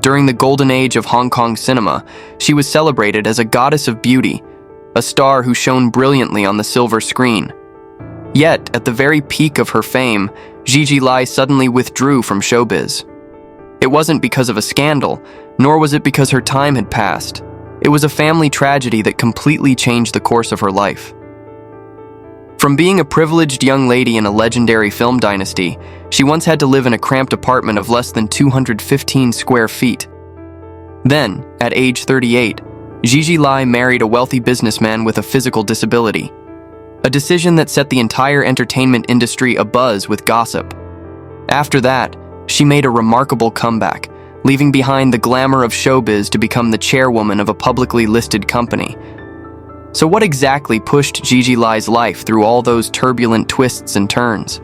During the golden age of Hong Kong cinema, she was celebrated as a goddess of beauty, a star who shone brilliantly on the silver screen. Yet, at the very peak of her fame, Gigi Lai suddenly withdrew from showbiz. It wasn't because of a scandal, nor was it because her time had passed. It was a family tragedy that completely changed the course of her life. From being a privileged young lady in a legendary film dynasty, she once had to live in a cramped apartment of less than 215 square feet. Then, at age 38, Gigi Lai married a wealthy businessman with a physical disability, a decision that set the entire entertainment industry abuzz with gossip. After that, she made a remarkable comeback, leaving behind the glamour of showbiz to become the chairwoman of a publicly listed company. So what exactly pushed Gigi Lai's life through all those turbulent twists and turns?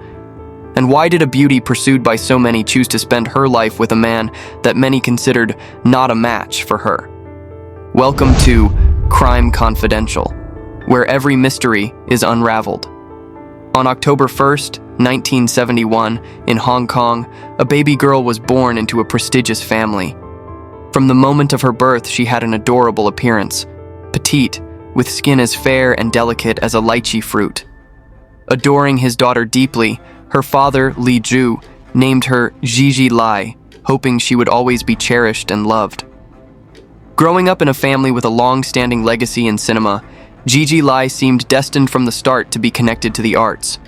And why did a beauty pursued by so many choose to spend her life with a man that many considered not a match for her? Welcome to Crime Confidential, where every mystery is unraveled. On October 1st, 1971, in Hong Kong, a baby girl was born into a prestigious family. From the moment of her birth, she had an adorable appearance, petite, with skin as fair and delicate as a lychee fruit. Adoring his daughter deeply, her father, Li Zhu, named her Gigi Lai, hoping she would always be cherished and loved. Growing up in a family with a long-standing legacy in cinema, Gigi Lai seemed destined from the start to be connected to the arts.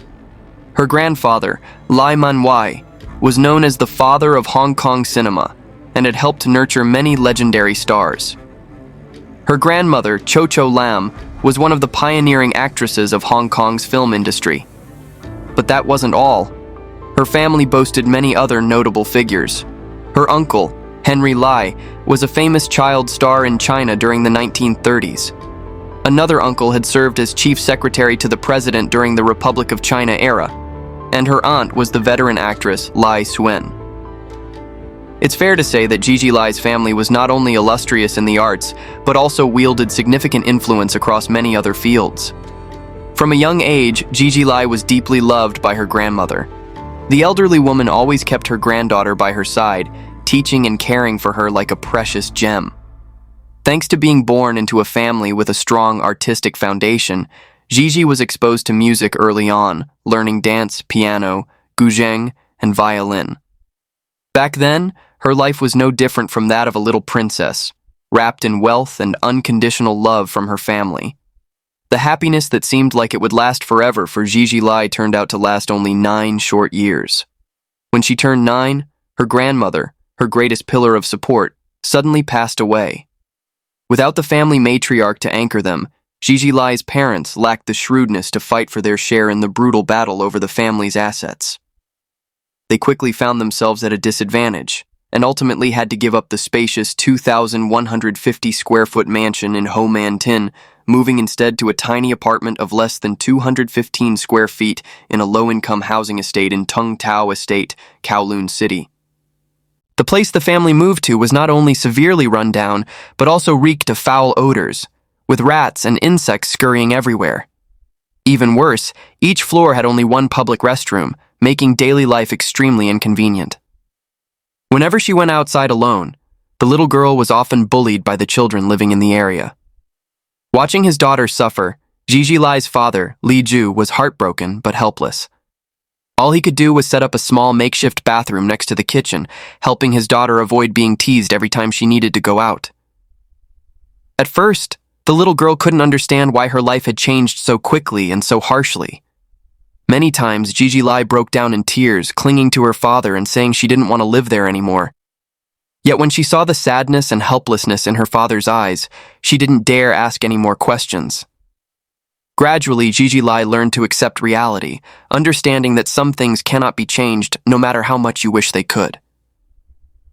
Her grandfather, Man-wai, was known as the father of Hong Kong cinema and had helped nurture many legendary stars. Her grandmother, Cho Lam, was one of the pioneering actresses of Hong Kong's film industry. But that wasn't all. Her family boasted many other notable figures. Her uncle, Henry Lai, was a famous child star in China during the 1930s. Another uncle had served as chief secretary to the president during the Republic of China era, and her aunt was the veteran actress Lai Suen. It's fair to say that Gigi Lai's family was not only illustrious in the arts, but also wielded significant influence across many other fields. From a young age, Gigi Lai was deeply loved by her grandmother. The elderly woman always kept her granddaughter by her side, teaching and caring for her like a precious gem. Thanks to being born into a family with a strong artistic foundation, Gigi was exposed to music early on, learning dance, piano, guzheng, and violin. Back then, her life was no different from that of a little princess, wrapped in wealth and unconditional love from her family. The happiness that seemed like it would last forever for Gigi Lai turned out to last only 9 short years. When she turned 9, her grandmother, her greatest pillar of support, suddenly passed away. Without the family matriarch to anchor them, Gigi Lai's parents lacked the shrewdness to fight for their share in the brutal battle over the family's assets. They quickly found themselves at a disadvantage, and ultimately had to give up the spacious 2,150 square foot mansion in Ho Man Tin, moving instead to a tiny apartment of less than 215 square feet in a low-income housing estate in Tung Tao Estate, Kowloon City. The place the family moved to was not only severely run down, but also reeked of foul odors, with rats and insects scurrying everywhere. Even worse, each floor had only one public restroom, making daily life extremely inconvenient. Whenever she went outside alone, the little girl was often bullied by the children living in the area. Watching his daughter suffer, Gigi Lai's father, Li Zhu, was heartbroken but helpless. All he could do was set up a small makeshift bathroom next to the kitchen, helping his daughter avoid being teased every time she needed to go out. At first, the little girl couldn't understand why her life had changed so quickly and so harshly. Many times, Gigi Lai broke down in tears, clinging to her father and saying she didn't want to live there anymore. Yet when she saw the sadness and helplessness in her father's eyes, she didn't dare ask any more questions. Gradually, Gigi Lai learned to accept reality, understanding that some things cannot be changed no matter how much you wish they could.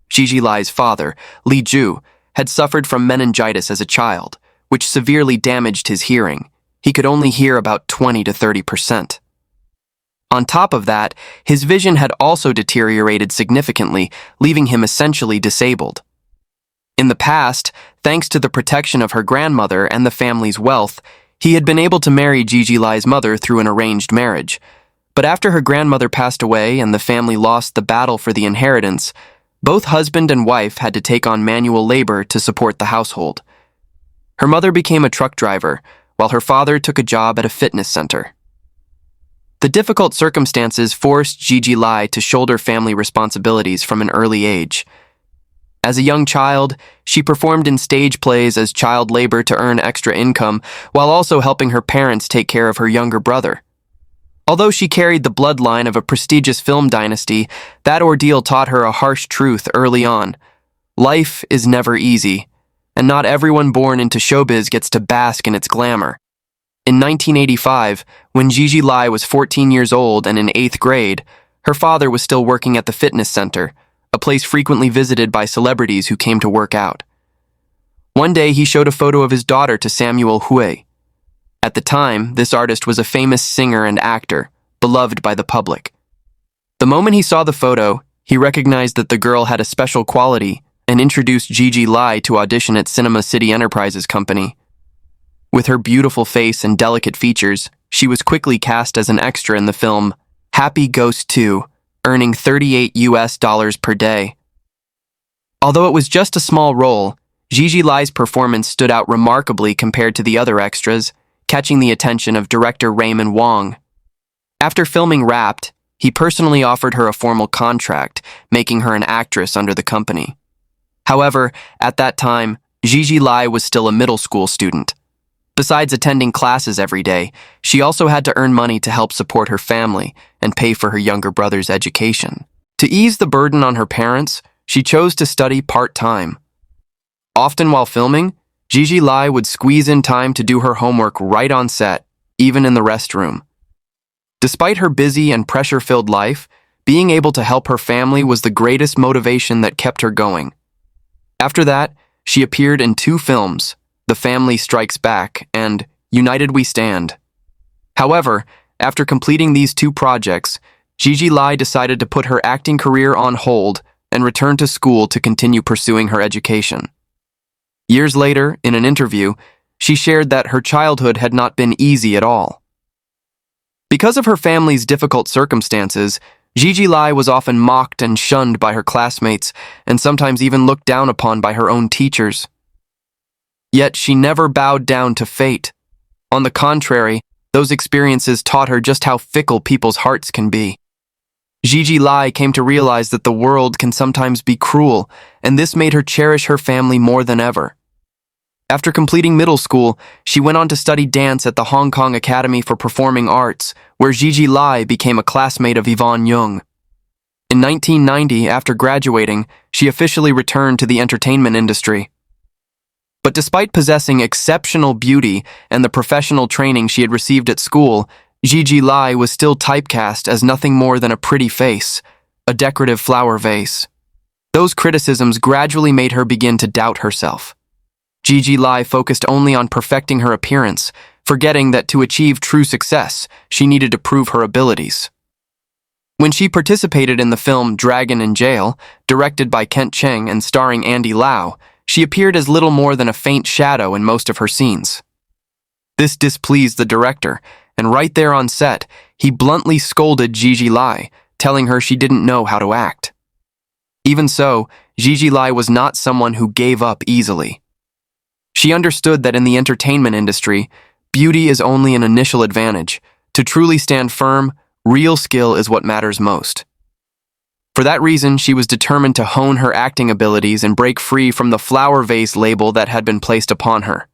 Gigi Lai's father, Li Zhu, had suffered from meningitis as a child, which severely damaged his hearing. He could only hear about 20 to 30%. On top of that, his vision had also deteriorated significantly, leaving him essentially disabled. In the past, thanks to the protection of her grandmother and the family's wealth, he had been able to marry Gigi Lai's mother through an arranged marriage. But after her grandmother passed away and the family lost the battle for the inheritance, Both husband and wife had to take on manual labor to support the household. Her mother became a truck driver, while her father took a job at a fitness center. The difficult circumstances forced Gigi Lai to shoulder family responsibilities from an early age. As a young child, she performed in stage plays as child labor to earn extra income, while also helping her parents take care of her younger brother. Although she carried the bloodline of a prestigious film dynasty, that ordeal taught her a harsh truth early on. Life is never easy, and not everyone born into showbiz gets to bask in its glamour. In 1985, when Gigi Lai was 14 years old and in 8th grade, her father was still working at the fitness center, a place frequently visited by celebrities who came to work out. One day, he showed a photo of his daughter to Samuel Hui. At the time, this artist was a famous singer and actor, beloved by the public. The moment he saw the photo, he recognized that the girl had a special quality and introduced Gigi Lai to audition at Cinema City Enterprises Company. With her beautiful face and delicate features, she was quickly cast as an extra in the film Happy Ghost 2, earning $38 per day. Although it was just a small role, Gigi Lai's performance stood out remarkably compared to the other extras, catching the attention of director Raymond Wong. After filming Wrapped, he personally offered her a formal contract, making her an actress under the company. However, at that time, Gigi Lai was still a middle school student. Besides attending classes every day, she also had to earn money to help support her family and pay for her younger brother's education. To ease the burden on her parents, she chose to study part-time. Often while filming, Gigi Lai would squeeze in time to do her homework right on set, even in the restroom. Despite her busy and pressure-filled life, being able to help her family was the greatest motivation that kept her going. After that, she appeared in 2 films, The Family Strikes Back and United We Stand. However, after completing these 2 projects, Gigi Lai decided to put her acting career on hold and return to school to continue pursuing her education. Years later, in an interview, she shared that her childhood had not been easy at all. Because of her family's difficult circumstances, Gigi Lai was often mocked and shunned by her classmates and sometimes even looked down upon by her own teachers. Yet she never bowed down to fate. On the contrary, those experiences taught her just how fickle people's hearts can be. Gigi Lai came to realize that the world can sometimes be cruel, and this made her cherish her family more than ever. After completing middle school, she went on to study dance at the Hong Kong Academy for Performing Arts, where Gigi Lai became a classmate of Yvonne Yung. In 1990, after graduating, she officially returned to the entertainment industry. But despite possessing exceptional beauty and the professional training she had received at school, Gigi Lai was still typecast as nothing more than a pretty face, a decorative flower vase. Those criticisms gradually made her begin to doubt herself. Gigi Lai focused only on perfecting her appearance, forgetting that to achieve true success, she needed to prove her abilities. When she participated in the film Dragon in Jail, directed by Kent Cheng and starring Andy Lau, she appeared as little more than a faint shadow in most of her scenes. This displeased the director, and right there on set, he bluntly scolded Gigi Lai, telling her she didn't know how to act. Even so, Gigi Lai was not someone who gave up easily. She understood that in the entertainment industry, beauty is only an initial advantage. To truly stand firm, real skill is what matters most. For that reason, she was determined to hone her acting abilities and break free from the flower vase label that had been placed upon her.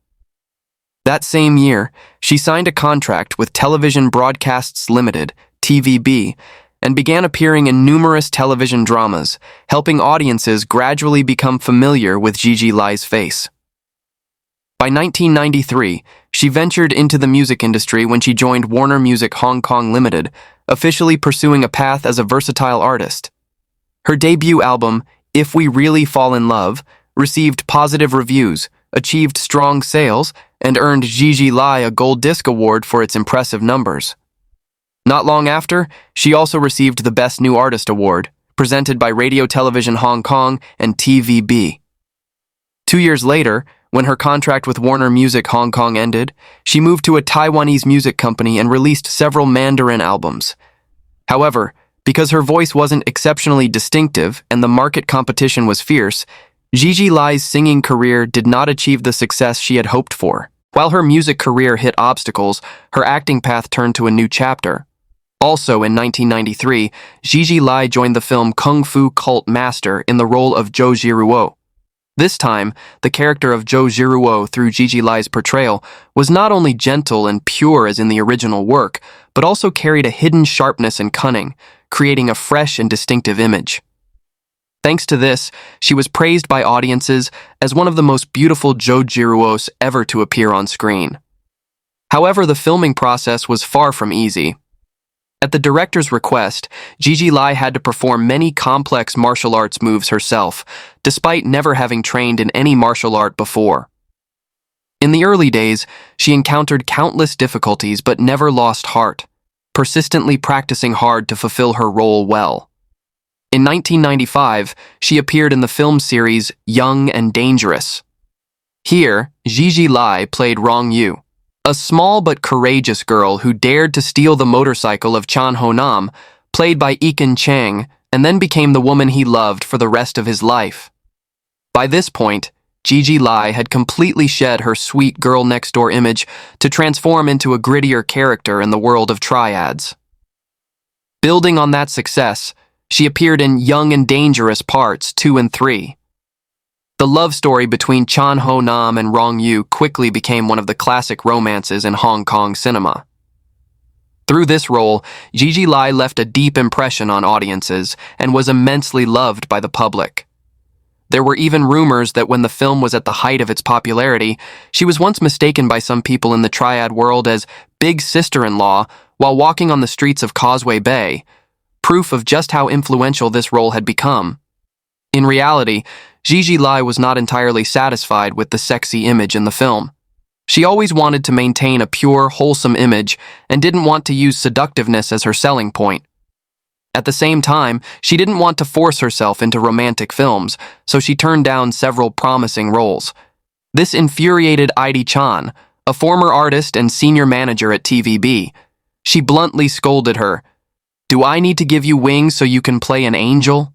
That same year, she signed a contract with Television Broadcasts Limited, TVB, and began appearing in numerous television dramas, helping audiences gradually become familiar with Gigi Lai's face. By 1993, she ventured into the music industry when she joined Warner Music Hong Kong Limited, officially pursuing a path as a versatile artist. Her debut album, If We Really Fall in Love, received positive reviews, achieved strong sales, and earned Gigi Lai a Gold Disc Award for its impressive numbers. Not long after, she also received the Best New Artist Award, presented by Radio Television Hong Kong and TVB. 2 years later, when her contract with Warner Music Hong Kong ended, she moved to a Taiwanese music company and released several Mandarin albums. However, Because her voice wasn't exceptionally distinctive and the market competition was fierce, Gigi Lai's singing career did not achieve the success she had hoped for. While her music career hit obstacles, her acting path turned to a new chapter. Also in 1993, Gigi Lai joined the film Kung Fu Cult Master in the role of Zhou Jiruo. This time, the character of Zhou Jiruo through Gigi Lai's portrayal was not only gentle and pure as in the original work, but also carried a hidden sharpness and cunning, creating a fresh and distinctive image. Thanks to this, she was praised by audiences as one of the most beautiful Zhou Jiruos ever to appear on screen. However, the filming process was far from easy. At the director's request, Gigi Lai had to perform many complex martial arts moves herself, despite never having trained in any martial art before. In the early days, she encountered countless difficulties but never lost heart, persistently practicing hard to fulfill her role well. In 1995, she appeared in the film series Young and Dangerous. Here, Gigi Lai played Rong Yu, a small but courageous girl who dared to steal the motorcycle of Chan Ho Nam, played by Ekin Chang, and then became the woman he loved for the rest of his life. By this point, Gigi Lai had completely shed her sweet girl-next-door image to transform into a grittier character in the world of triads. Building on that success, she appeared in Young and Dangerous Parts 2 and 3. The love story between Chan Ho Nam and Rong Yu quickly became one of the classic romances in Hong Kong cinema. Through this role, Gigi Lai left a deep impression on audiences and was immensely loved by the public. There were even rumors that when the film was at the height of its popularity, she was once mistaken by some people in the triad world as big sister-in-law while walking on the streets of Causeway Bay, proof of just how influential this role had become. In reality, Gigi Lai was not entirely satisfied with the sexy image in the film. She always wanted to maintain a pure, wholesome image and didn't want to use seductiveness as her selling point. At the same time, she didn't want to force herself into romantic films, so she turned down several promising roles. This infuriated Heidi Chan, a former artist and senior manager at TVB. She bluntly scolded her, "Do I need to give you wings so you can play an angel?"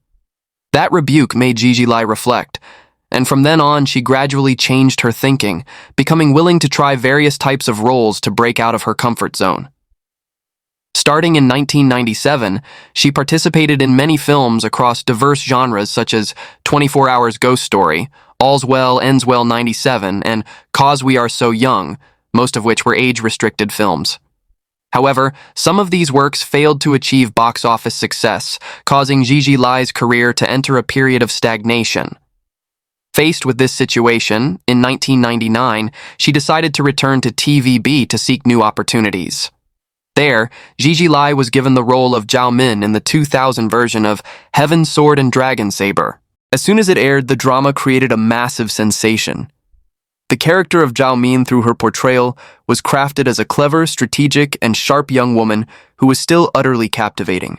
That rebuke made Gigi Lai reflect, and from then on she gradually changed her thinking, becoming willing to try various types of roles to break out of her comfort zone. Starting in 1997, she participated in many films across diverse genres such as 24 Hours Ghost Story, All's Well, Ends Well 97, and 'Cause We Are So Young, most of which were age-restricted films. However, some of these works failed to achieve box office success, causing Gigi Lai's career to enter a period of stagnation. Faced with this situation, in 1999, she decided to return to TVB to seek new opportunities. There, Gigi Lai was given the role of Zhao Min in the 2000 version of Heaven, Sword and Dragon Saber. As soon as it aired, the drama created a massive sensation. The character of Zhao Min through her portrayal was crafted as a clever, strategic, and sharp young woman who was still utterly captivating.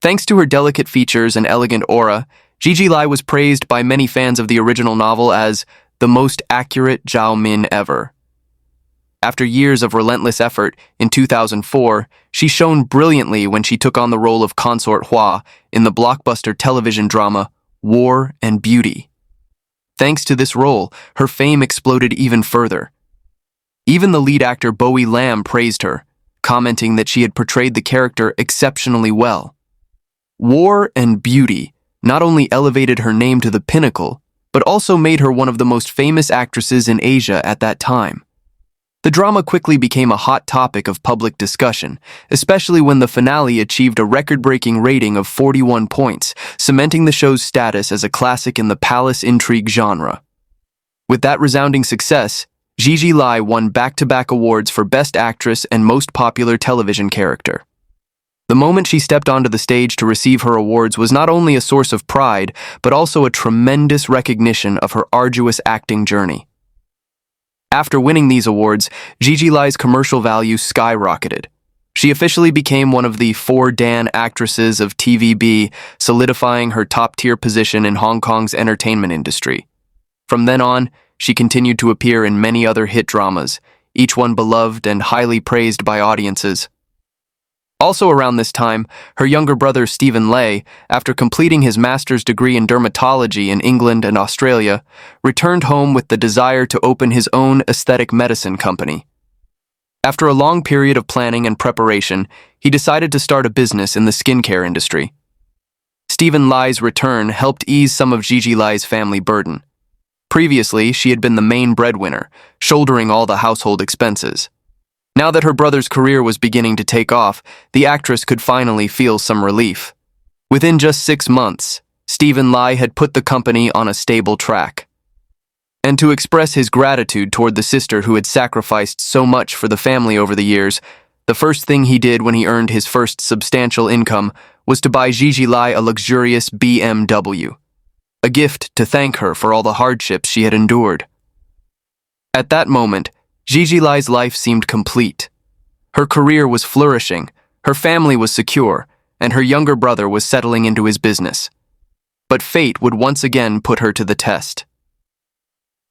Thanks to her delicate features and elegant aura, Gigi Lai was praised by many fans of the original novel as the most accurate Zhao Min ever. After years of relentless effort, in 2004, she shone brilliantly when she took on the role of Consort Hua in the blockbuster television drama War and Beauty. Thanks to this role, her fame exploded even further. Even the lead actor Bowie Lam praised her, commenting that she had portrayed the character exceptionally well. War and Beauty not only elevated her name to the pinnacle, but also made her one of the most famous actresses in Asia at that time. The drama quickly became a hot topic of public discussion, especially when the finale achieved a record-breaking rating of 41 points, cementing the show's status as a classic in the palace intrigue genre. With that resounding success, Gigi Lai won back-to-back awards for Best Actress and Most Popular Television Character. The moment she stepped onto the stage to receive her awards was not only a source of pride, but also a tremendous recognition of her arduous acting journey. After winning these awards, Gigi Lai's commercial value skyrocketed. She officially became one of the 4 Dan actresses of TVB, solidifying her top-tier position in Hong Kong's entertainment industry. From then on, she continued to appear in many other hit dramas, each one beloved and highly praised by audiences. Also around this time, her younger brother Stephen Lai, after completing his master's degree in dermatology in England and Australia, returned home with the desire to open his own aesthetic medicine company. After a long period of planning and preparation, he decided to start a business in the skincare industry. Stephen Lai's return helped ease some of Gigi Lai's family burden. Previously, she had been the main breadwinner, shouldering all the household expenses. Now that her brother's career was beginning to take off, the actress could finally feel some relief. Within just 6 months, Stephen Lai had put the company on a stable track. And to express his gratitude toward the sister who had sacrificed so much for the family over the years, the first thing he did when he earned his first substantial income was to buy Gigi Lai a luxurious BMW, a gift to thank her for all the hardships she had endured. At that moment, Gigi Lai's life seemed complete. Her career was flourishing, her family was secure, and her younger brother was settling into his business. But fate would once again put her to the test.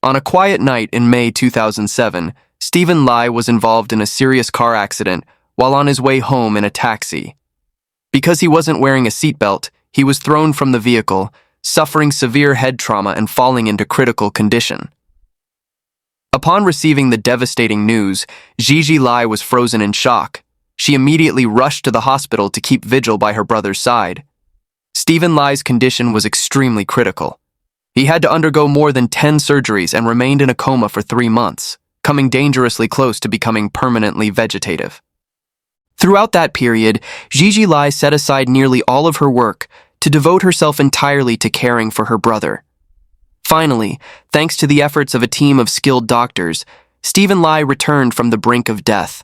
On a quiet night in May 2007, Stephen Lai was involved in a serious car accident while on his way home in a taxi. Because he wasn't wearing a seatbelt, he was thrown from the vehicle, suffering severe head trauma and falling into critical condition. Upon receiving the devastating news, Gigi Lai was frozen in shock. She immediately rushed to the hospital to keep vigil by her brother's side. Stephen Lai's condition was extremely critical. He had to undergo more than 10 surgeries and remained in a coma for 3 months, coming dangerously close to becoming permanently vegetative. Throughout that period, Gigi Lai set aside nearly all of her work to devote herself entirely to caring for her brother. Finally, thanks to the efforts of a team of skilled doctors, Stephen Lai returned from the brink of death.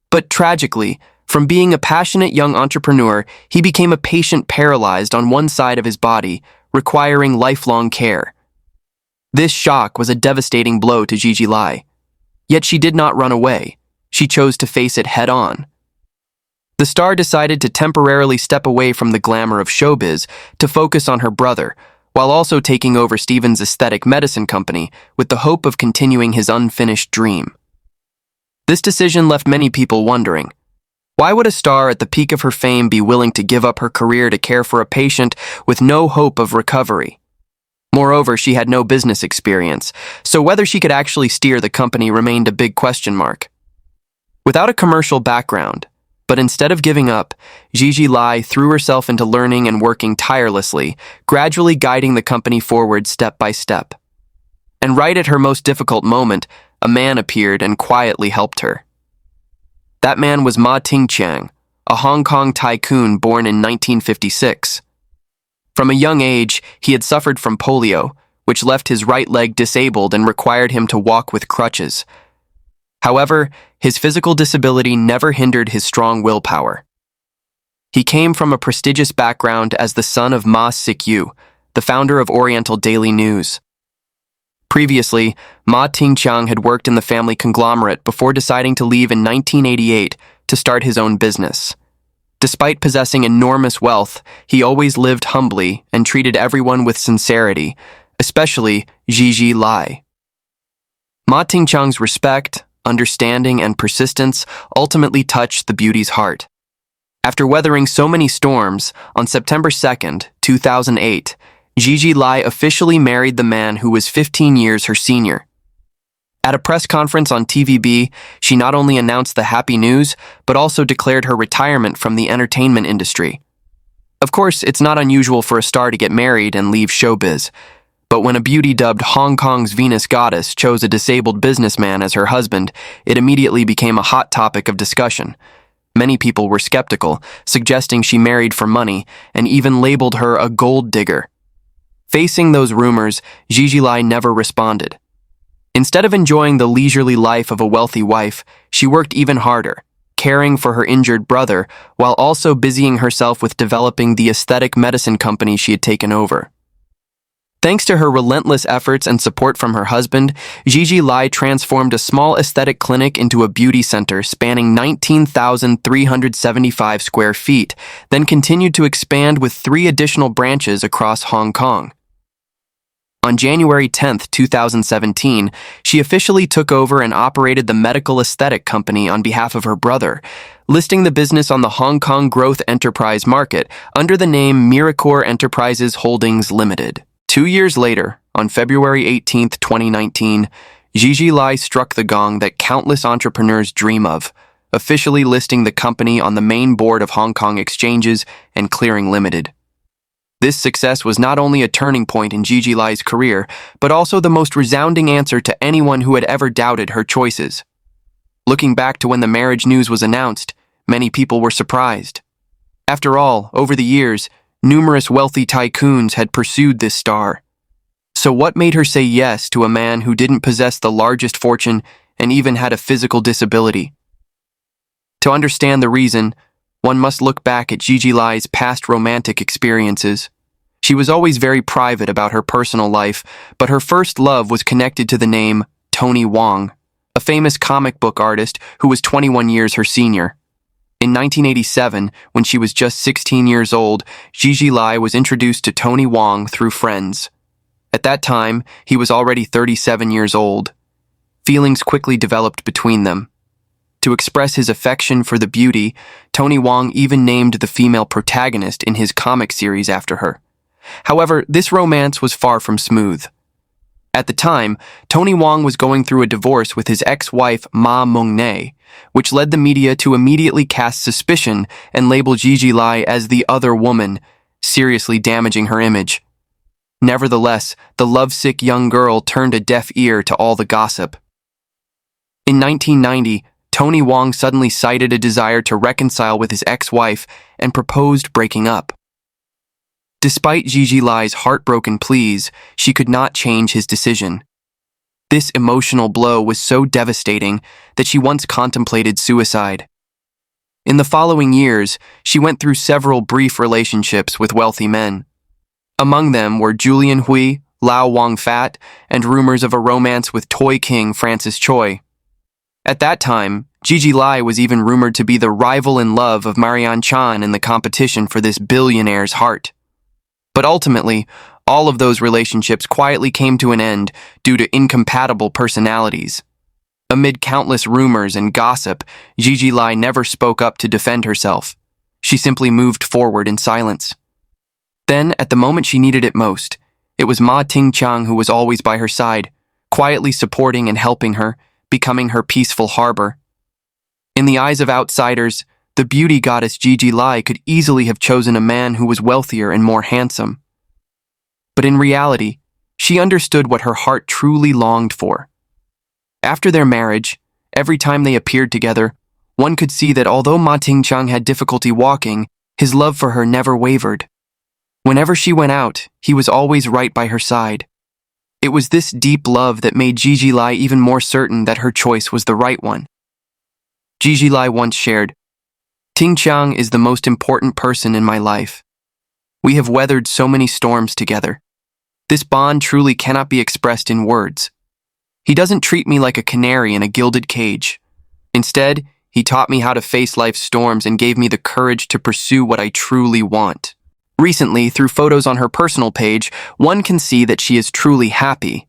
But tragically, from being a passionate young entrepreneur, he became a patient paralyzed on one side of his body, requiring lifelong care. This shock was a devastating blow to Gigi Lai. Yet she did not run away. She chose to face it head-on. The star decided to temporarily step away from the glamour of showbiz to focus on her brother, while also taking over Stephen's aesthetic medicine company with the hope of continuing his unfinished dream. This decision left many people wondering, why would a star at the peak of her fame be willing to give up her career to care for a patient with no hope of recovery? Moreover, she had no business experience, so whether she could actually steer the company remained a big question mark. Without a commercial background, but instead of giving up, Gigi Lai threw herself into learning and working tirelessly, gradually guiding the company forward step by step. And right at her most difficult moment, a man appeared and quietly helped her. That man was Ma Tingqiang, a Hong Kong tycoon born in 1956. From a young age, he had suffered from polio, which left his right leg disabled and required him to walk with crutches. However, his physical disability never hindered his strong willpower. He came from a prestigious background as the son of Ma Tingqiang, the founder of Oriental Daily News. Previously, Ma Tingqiang had worked in the family conglomerate before deciding to leave in 1988 to start his own business. Despite possessing enormous wealth, he always lived humbly and treated everyone with sincerity, especially Gigi Lai. Ma Tingqiang's respect, understanding, and persistence ultimately touched the beauty's heart. After weathering so many storms, on September 2nd, 2008, Gigi Lai officially married the man who was 15 years her senior. At a press conference on TVB, she not only announced the happy news, but also declared her retirement from the entertainment industry. Of course, it's not unusual for a star to get married and leave showbiz, but when a beauty dubbed Hong Kong's Venus goddess chose a disabled businessman as her husband, it immediately became a hot topic of discussion. Many people were skeptical, suggesting she married for money, and even labeled her a gold digger. Facing those rumors, Gigi Lai never responded. Instead of enjoying the leisurely life of a wealthy wife, she worked even harder, caring for her injured brother, while also busying herself with developing the aesthetic medicine company she had taken over. Thanks to her relentless efforts and support from her husband, Gigi Lai transformed a small aesthetic clinic into a beauty center spanning 19,375 square feet, then continued to expand with 3 additional branches across Hong Kong. On January 10, 2017, she officially took over and operated the medical aesthetic company on behalf of her brother, listing the business on the Hong Kong growth enterprise market under the name Miracore Enterprises Holdings Limited. 2 years later, on February 18, 2019, Gigi Lai struck the gong that countless entrepreneurs dream of, officially listing the company on the main board of Hong Kong Exchanges and Clearing Limited. This success was not only a turning point in Gigi Lai's career, but also the most resounding answer to anyone who had ever doubted her choices. Looking back to when the marriage news was announced, many people were surprised. After all, over the years, numerous wealthy tycoons had pursued this star. So what made her say yes to a man who didn't possess the largest fortune and even had a physical disability? To understand the reason, one must look back at Gigi Lai's past romantic experiences. She was always very private about her personal life, but her first love was connected to the name Tony Wong, a famous comic book artist who was 21 years her senior. In 1987, when she was just 16 years old, Gigi Lai was introduced to Tony Wong through friends. At that time, he was already 37 years old. Feelings quickly developed between them. To express his affection for the beauty, Tony Wong even named the female protagonist in his comic series after her. However, this romance was far from smooth. At the time, Tony Wong was going through a divorce with his ex-wife Ma Tingqiang, which led the media to immediately cast suspicion and label Gigi Lai as the other woman, seriously damaging her image. Nevertheless, the lovesick young girl turned a deaf ear to all the gossip. In 1990, Tony Wong suddenly cited a desire to reconcile with his ex-wife and proposed breaking up. Despite Gigi Lai's heartbroken pleas, she could not change his decision. This emotional blow was so devastating that she once contemplated suicide. In the following years, she went through several brief relationships with wealthy men. Among them were Julian Hui, Lau Wong-fat, and rumors of a romance with Toy King Francis Choi. At that time, Gigi Lai was even rumored to be the rival in love of Marianne Chan in the competition for this billionaire's heart. But ultimately, all of those relationships quietly came to an end due to incompatible personalities. Amid countless rumors and gossip, Gigi Lai never spoke up to defend herself. She simply moved forward in silence. Then, at the moment she needed it most, it was Ma Tingqiang who was always by her side, quietly supporting and helping her, becoming her peaceful harbor. In the eyes of outsiders, the beauty goddess Gigi Lai could easily have chosen a man who was wealthier and more handsome. But in reality, she understood what her heart truly longed for. After their marriage, every time they appeared together, one could see that although Ma Tingqiang had difficulty walking, his love for her never wavered. Whenever she went out, he was always right by her side. It was this deep love that made Gigi Lai even more certain that her choice was the right one. Gigi Lai once shared, "Tingqiang is the most important person in my life. We have weathered so many storms together. This bond truly cannot be expressed in words. He doesn't treat me like a canary in a gilded cage. Instead, he taught me how to face life's storms and gave me the courage to pursue what I truly want." Recently, through photos on her personal page, one can see that she is truly happy.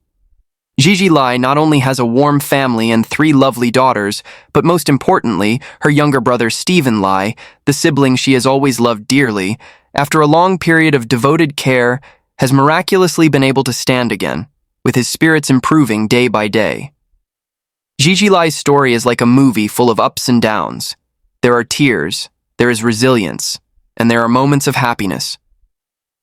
Gigi Lai not only has a warm family and 3 lovely daughters, but most importantly, her younger brother Stephen Lai, the sibling she has always loved dearly, after a long period of devoted care, has miraculously been able to stand again, with his spirits improving day by day. Gigi Lai's story is like a movie full of ups and downs. There are tears, there is resilience, and there are moments of happiness.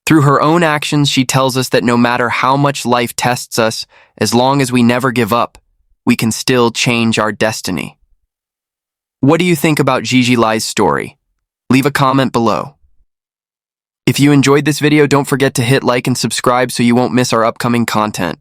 Through her own actions, she tells us that no matter how much life tests us, as long as we never give up, we can still change our destiny. What do you think about Gigi Lai's story? Leave a comment below. If you enjoyed this video, don't forget to hit like and subscribe so you won't miss our upcoming content.